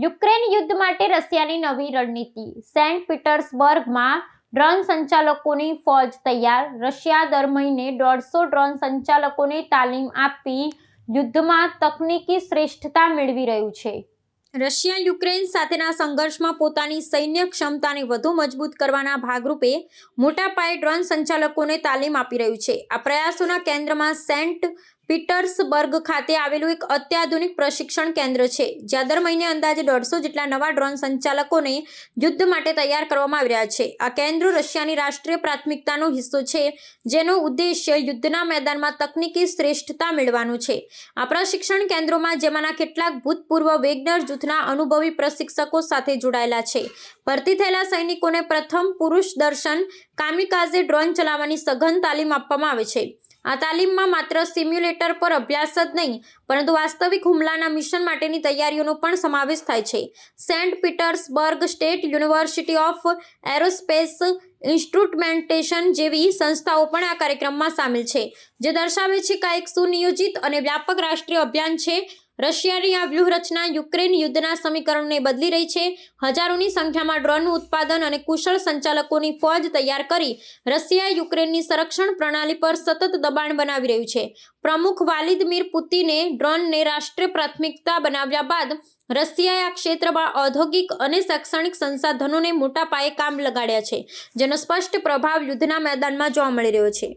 Ukraine યુદ્ધ માટે રશિયાની નવી રણનીતિ. સેન્ટ પીટર્સબર્ગમાં ડ્રોન સંચાલકોની ફોજ તૈયાર. રશિયા દર મહિને 150 ડ્રોન સંચાલકોને તાલીમ આપી યુદ્ધમાં તકનીકી શ્રેષ્ઠતા મેળવી રહ્યું છે. રશિયા યુક્રેન સાથેના સંઘર્ષમાં પોતાની સૈન્ય ક્ષમતાને વધુ મજબૂત કરવાના ભાગરૂપે મોટા પાયે ડ્રોન સંચાલકોને તાલીમ આપી રહ્યું છે. આ પ્રયાસોના કેન્દ્રમાં સેન્ટ પીટર્સબર્ગ ખાતે આવેલું એક અત્યાધુનિક પ્રશિક્ષણ કેન્દ્ર છે, જ્યાં દર મહિને અંદાજે 150 જેટલા નવા ડ્રોન સંચાલકોને યુદ્ધ માટે તૈયાર કરવામાં આવી રહ્યા છે. આ કેન્દ્રો રશિયાની રાષ્ટ્રીય પ્રાથમિકતાનો હિસ્સો છે, જેનો ઉદ્દેશ્ય યુદ્ધના મેદાનમાં તકનીકી શ્રેષ્ઠતા મેળવવાનો છે. આ પ્રશિક્ષણ કેન્દ્રોમાં જેમાંના કેટલાક ભૂતપૂર્વ વેગનર જૂથના અનુભવી પ્રશિક્ષકો સાથે જોડાયેલા છે. ભરતી થયેલા સૈનિકોને પ્રથમ પુરુષ દર્શન કામિકાઝે ડ્રોન ચલાવવાની સઘન તાલીમ આપવામાં આવે છે. આ તાલીમમાં માત્ર સિમ્યુલેટર પર અભ્યાસ જ નહીં, પરંતુ વાસ્તવિક હુમલાના મિશન માટેની તૈયારીઓનો પણ સમાવેશ થાય છે. Saint Petersburg State University of Aerospace Instrumentation જેવી સંસ્થાઓ પણ આ કાર્યક્રમમાં સામેલ છે, જે દર્શાવે છે કે આ એક સુનિયોજિત અને વ્યાપક રાષ્ટ્રીય અભિયાન છે. રશિયાની આ વ્યૂહરચના યુક્રેન યુદ્ધના સમીકરણને બદલી રહી છે. હજારોની સંખ્યામાં ડ્રોનનું ઉત્પાદન અને કુશળ સંચાલકોની ફોજ તૈયાર કરી રશિયા યુક્રેનની સંરક્ષણ પ્રણાલી પર સતત દબાણ બનાવી રહ્યું છે. પ્રમુખ વ્લાદિમીર પુતિને ડ્રોનને રાષ્ટ્રીય પ્રાથમિકતા બનાવ્યા બાદ રશિયાએ આ ક્ષેત્રમાં ઔદ્યોગિક અને શૈક્ષણિક સંસાધનોને મોટા પાયે કામ લગાડ્યા છે, જેનો સ્પષ્ટ પ્રભાવ યુદ્ધના મેદાનમાં જોવા મળી રહ્યો છે.